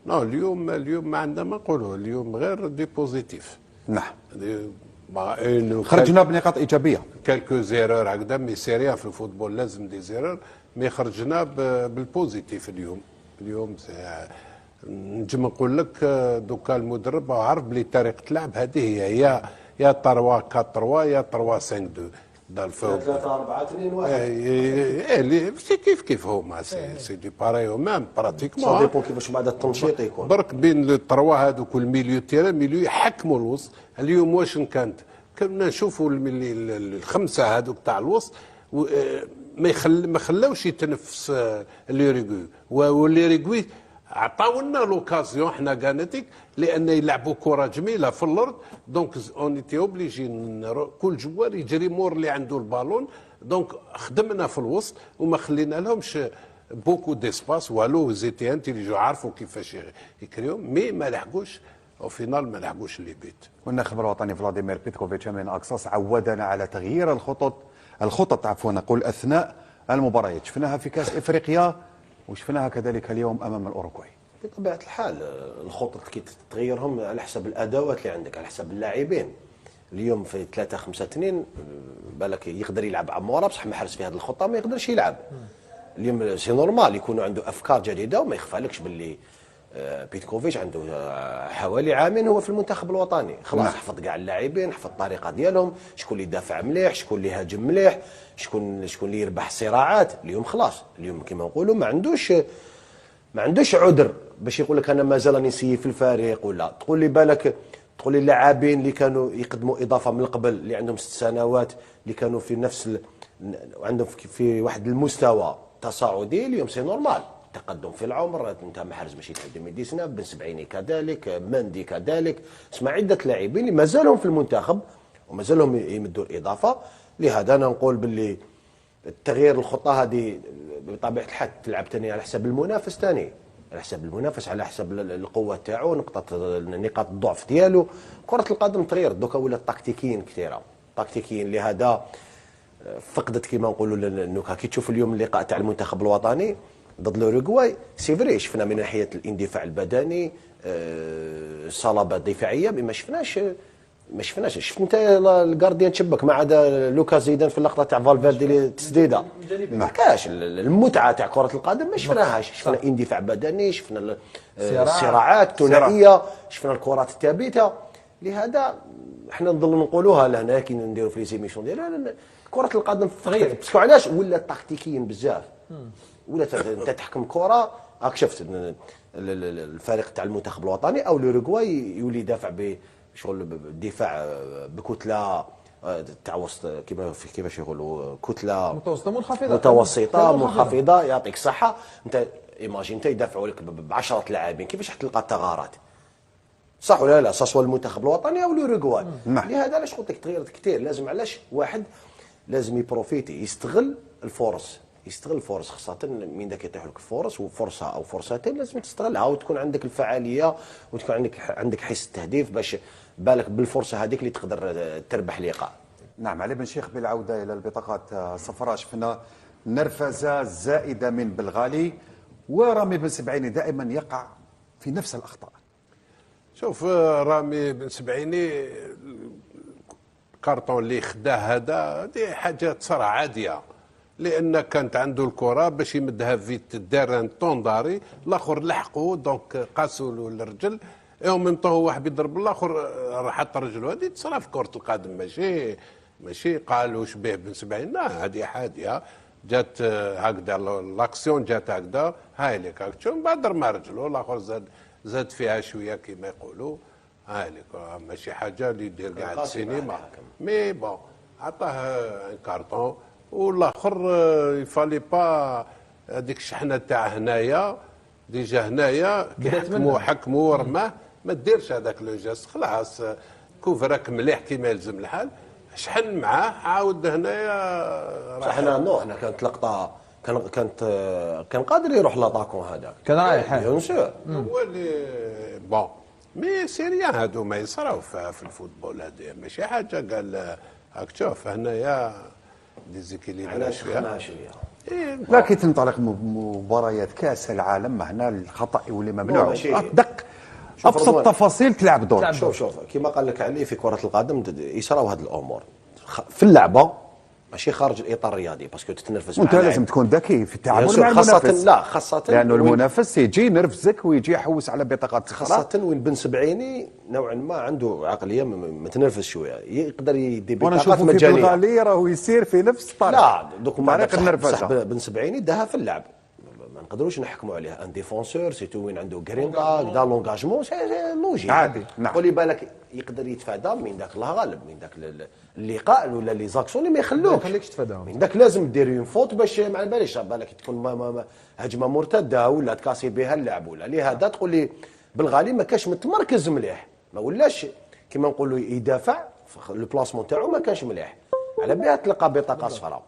نو اليوم ما عندنا ما نقولوا، اليوم غير دي بوزيتيف. نعم. خرجنا بنقاط ايجابيه. كالكو زيرور هكذا، مي سيريا في الفوتبول لازم دي زيرور، مي خرجنا بالبوزيتيف اليوم نجم نقول لك دوكا المدرب عرف بلي طريقه اللعب هذه هي يا 3 4 3 يا 3 5 2 3 4 2 1. اللي كيف هما سي دي باراي ميم براتيكمون. سا ديبون كيفاش بعد التنشيط يكون. برك بين التروا هذوك والميليو تيران، ميليو يحكموا الوسط. اليوم واش كانت كنا نشوفوا الخمسه هذوك تاع الوسط ما خلاوش يتنفس ليريغوي، وليريغوي عطاونا لوكازيون حنا كانتيك لان يلعبوا كره جميله في الارض. دونك اون ايتي اوبليجي كل جوار يجري مور اللي عنده البالون. دونك خدمنا في الوسط وما خلينا لهمش بوكو ديسباس والو. زيتي انتيليجو عارفوا كيفاش يكريو، مي ما لحقوش او فينال، ما لحقوش اللي بيت. والناخب الوطني فلاديمير بيتكوفيتش من اكساس عودنا على تغيير الخطط عفوا نقول اثناء المباريات. شفناها في كاس افريقيا وشفناها كذلك اليوم امام الاوروغواي. بطبيعه الحال الخطط كي تغيرهم على حسب الادوات اللي عندك، على حسب اللاعبين. اليوم في 3-5-2 بالك يقدر يلعب عموره بصح محرز في هذه الخطه ما يقدرش يلعب. اليوم سي نورمال يكونوا عنده افكار جديده، وما يخفالكش باللي بيتكوفيتش عنده حوالي عامين هو في المنتخب الوطني. خلاص حفظ كاع اللاعبين، حفظ الطريقه ديالهم، شكون اللي يدافع مليح، شكون اللي يهاجم مليح، شكون اللي يربح الصراعات. اليوم خلاص، اليوم كما نقولوا ما عندوش عذر باش يقول لك انا مازال راني نسيي في الفريق. ولا تقول لي بالك تقول لي اللاعبين اللي كانوا يقدموا اضافه من قبل اللي عندهم 6 سنوات اللي كانوا في نفس عندهم في واحد المستوى تصاعدي. اليوم سي نورمال تقدم في العمر، انت محرز ماشي تقدم 19 بن سبعيني كذلك، مندي كذلك، اسمع عده لاعبين اللي مازالهم في المنتخب ومازالهم يمدوا الاضافه. لهذا انا نقول باللي التغيير الخطه هذه بطبيعه الحال تلعب ثاني على حساب المنافس، ثاني على حساب المنافس، على حساب القوه تاعو، نقاط الضعف ديالو. كره القدم تغير دوكا ولات تكتيكيين كثيره، تكتيكيين. لهذا فقدت كما نقولوا النكهه. كي تشوف اليوم اللقاء تاع المنتخب الوطني ضد الاوروغواي، سي فري شفنا من ناحيه الاندفاع البدني صلابه دفاعيه، ما شفناش. شفت انت الجارديان تشبك ما عدا لوكاس زيدان في اللقطه تاع فالفيردي التسديده، ما كاش المتعه تاع كره القدم، ما شفناهاش. شفنا اندفاع بدني، شفنا الصراعات الثنائيه، شفنا الكرات الثابته. لهذا احنا نضل نقولوها لهنا كي نديروا في لي زيميسيون ديالنا، كره القدم تغير. باسكو علاش ولا تكتيكيا بزاف، ولا انت تحكم كره. راك شفت الفريق تاع المنتخب الوطني او الاوروغواي يولي يدافع شغل الدفاع بكتله تاع وسط كيفاش يقولوا كتله متوسطه منخفضه. يعطيك الصحه. انت ايماجين انت يدافعوا لك ب10 لاعبين، كيفاش حتلقى الثغرات؟ صح ولا لا؟ سواء المنتخب الوطني او الاوروغواي. لهذا علاش قلت لك تغيرت كثير. لازم علاش واحد لازم يبروفيتي، يستغل الفرص، خاصة من ذاك يطيح لك الفرص وفرصة أو فرصتين لازم تستغلها، وتكون عندك الفعالية وتكون عندك حس التهديف باش بالك بالفرصة هذيك اللي تقدر تربح لقاء. نعم. علي بن شيخ، بالعودة إلى البطاقات الصفراء شفنا نرفزة زائدة من بلغالي، ورامي بن سبعيني دائما يقع في نفس الأخطاء. شوف رامي بن سبعيني الكارطون اللي خداه هذا دي حاجة تصرى عادية، لان كانت عنده الكره باش يمدها فيت دار طونداري، الاخر لحقوا دونك قاسوا له الرجل، يوم من هو واحد يضرب الاخر حط رجله. هذه تصرا في كره القدم، ماشي قالوا شبيه بن سبعين، لا هذه حاديه جات هكذا، لاكسيون جات هكذا، هاي لك هاك من بعد رمى رجله، الاخر زاد فيها شويه كما يقولوا، هاي لك ماشي حاجه اللي يدير قاعد السينما. مي بون عطاه ان كارطون، والاخر يفالي با هذيك الشحنه تاع هنايا ديجا هنايا حكموا ورماه، ما ديرش هذاك لو جاست، خلاص كوفرك مليح كيما يلزم الحال، شحن معاه عاود هنايا. صح. احنا كانت لقطه كان قادر يروح لاطاكون هذاك، كان رايح بيان سور. هو اللي بون مي سيريان هادو ما يصراو في الفوتبول، هذه ماشي حاجه قال هاك. شوف هنايا ديزيكيليبر شويه، لا كي تنطلق مباريات كاس العالم هنا الخطا يولي ممنوع ماشي. دق شوف ابسط رضوان. تفاصيل تلعب دور. شوف كما قال لك علي في كرة القدم يصراو هذه الأمور في اللعبة ماشي خارج الإطار الرياضي باسكو تتنرفز مع وانت لازم لاعب. تكون ذكي في التعامل بيان مع سور، المنافس. خاصة لانه وين- المنافس يجي ينرفزك ويجي يحوس على بطاقات صفراء. خاصة وين بن سبعيني نوعا ما عنده عقلية متنرفز شوية، يقدر يدي وانا بطاقات نشوفه في مجانية. الغالي راهو يسير في نفس الطريق. لا دوك ما طريق بصح النرفزه. بن سبعيني داها في اللعب، ما نقدروش نحكموا عليه ان ديفونسور سيتو وين عنده غريندا دا لونغاجمون سي لوجيك عادي، نعم. قولي بالك يقدر يتفادى من ذاك الله غالب، من ذاك اللقاء ولا لي زاكسيون اللي ما يخلوكش، ما يخليكش تفاداهم. من ذاك لازم دير اون فوت باش ما على باليش بالك تكون ما هجمه مرتده ولا تكاسي بها اللعب ولا لهذا تقول لي بالغالي ما كانش متمركز مليح، ما ولاش كما نقولوا يدافع لو بلاسمون تاعو ما كانش مليح، على بها تلقى بطاقه صفراء.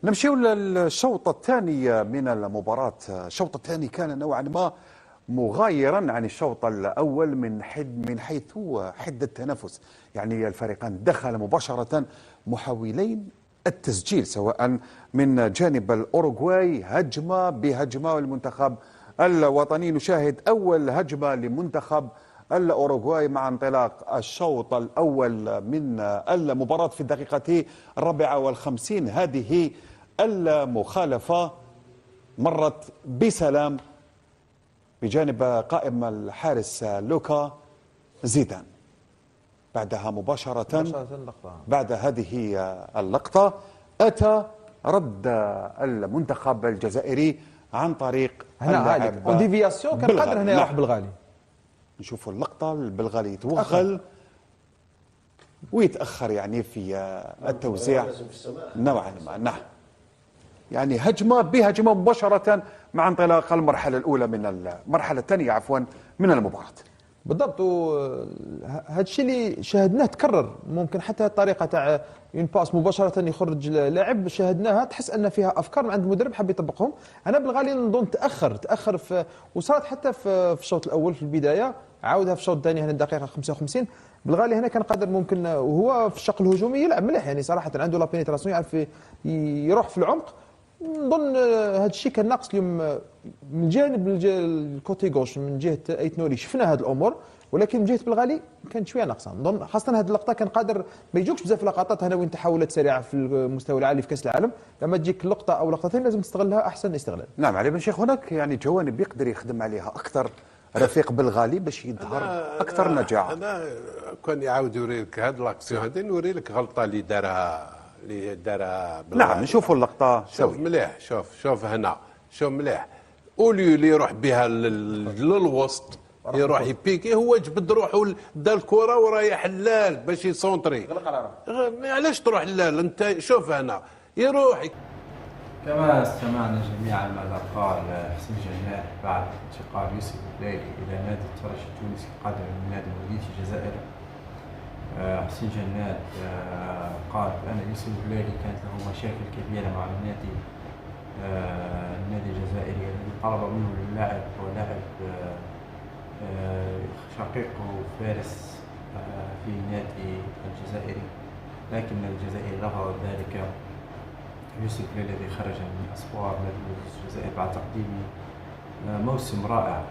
نمشيو للشوط الثاني من المباراة. الشوط الثاني كان نوعا ما مغايرا عن الشوط الأول من حيث حدة التنافس، يعني الفريقان دخل مباشرة محاولين التسجيل سواء من جانب الأوروغواي هجمة بهجمة، والمنتخب الوطني نشاهد أول هجمة لمنتخب الأوروغواي مع انطلاق الشوط الأول من المباراة في الدقيقة 54. هذه المخالفة مرت بسلام بجانب قائم الحارس لوكا زيدان. بعدها مباشرة اللقطة. بعد هذه اللقطة أتى رد المنتخب الجزائري عن طريق هنا عادي اللاعب اون ديفياسيون كان بالغالي. قادر هنا نعم. يروح بالغالي. نشوفوا اللقطة البلغالي يتوغل ويتأخر يعني في التوزيع نوعا ما. نعم يعني هجمة بهجمة مباشرة مع انطلاق المرحلة الأولى من المرحلة الثانية عفوا من المباراة. بالضبط. هذا الشيء اللي شاهدناه تكرر، ممكن حتى الطريقه تاع اون باس مباشره يخرج لاعب شاهدناها، تحس ان فيها افكار من عند المدرب حاب يطبقهم. انا بالغالي نظن تاخر في، وصارت حتى في الشوط الاول في البدايه، عاودها في الشوط الثاني هنا الدقيقه 55. بالغالي هنا كان قادر ممكن، وهو في الشق الهجومي يلعب مليح يعني صراحه، عنده لا بينيتراسيون، يعرف يروح في العمق. نظن هذا الشيء كان ناقص اليوم من جانب الكوتي غوش من جهه ايت نوري، شفنا هذه الامور، ولكن من جهه بالغالي كانت شويه ناقصه. نظن خاصه هذه اللقطه كان قادر ما يجوكش بزاف لقطات هنا وين تحولات سريعه في المستوى العالي في كاس العالم، لما تجيك لقطه او لقطتين لازم تستغلها احسن استغلال. نعم علي بن شيخ، هناك يعني جوانب يقدر يخدم عليها أكثر رفيق بالغالي باش يظهر أكثر نجاعة. انا كان يعاود يوري لك هاد لاكسيون هذه، نوري لك غلطه اللي دارها نعم نشوفوا اللقطة شوف سوي. مليح، شوف هنا، شوف مليح، اوليو اللي يروح بها للوسط يروح يبيكي، هو جبد روحه دا الكره وراه حلال باش يسونطري. علاش تروح حلال انت؟ شوف هنا يروح. كما استمعنا جميعا ماذا قال حسين جنات بعد انتقال يوسف بليلي الى نادي الترجي التونسي القادم من نادي مولودية الجزائر. حسين جنات قال بان يوسف بليلي كانت له مشاكل كبيره مع النادي الجزائري الذي طلب منه اللاعب ولاعب شقيقه فارس في النادي الجزائري، لكن الجزائر رفض ذلك. يوسف بليلي الذي خرج من أسوار نادي الجزائر بعد تقديم موسم رائع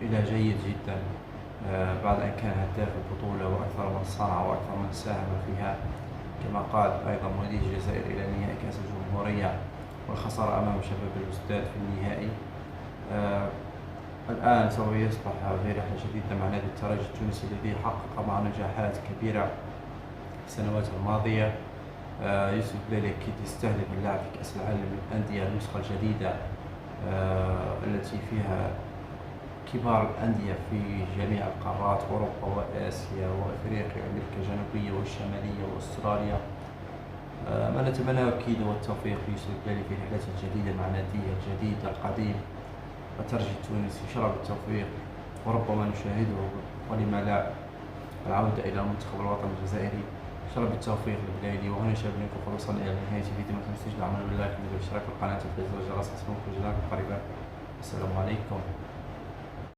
إلى جيد جدا، بعد أن كان هداف البطولة وأكثر من صنع وأكثر من ساهم فيها. كما قال أيضا مولودية الجزائر إلى نهائي كأس الجمهورية والخسارة أمام شباب الوستاد في النهائي. الآن سوف يصبح في رحلة جديدة مع نادي الترجي التونسي الذي حقق معه نجاحات كبيرة في السنوات الماضية. يوسف بليلي أكيد يستهدف اللعب في كأس العالم للأندية النسخة الجديدة التي فيها كبار الأندية في جميع القارات، أوروبا وآسيا وأفريقيا وأمريكا الجنوبية والشمالية وأستراليا. ما نتمناه أكيد هو التوفيق ليوسف بليلي في رحلته الجديدة مع ناديه الجديد القديم الترجي التونسي. إن شاء الله بالتوفيق، وربما نشاهده ولما لا العودة إلى المنتخب الوطني الجزائري. إن شاء الله بالتوفيق لبليلي. وهنا شاهد منكم قد وصلنا إلى نهاية فيديو، ما تنسوش دعمنا باللايك والاشتراك في القناة وتفعيل زر الجرس لتصلكم فيديوهات قريبة. السلام عليكم.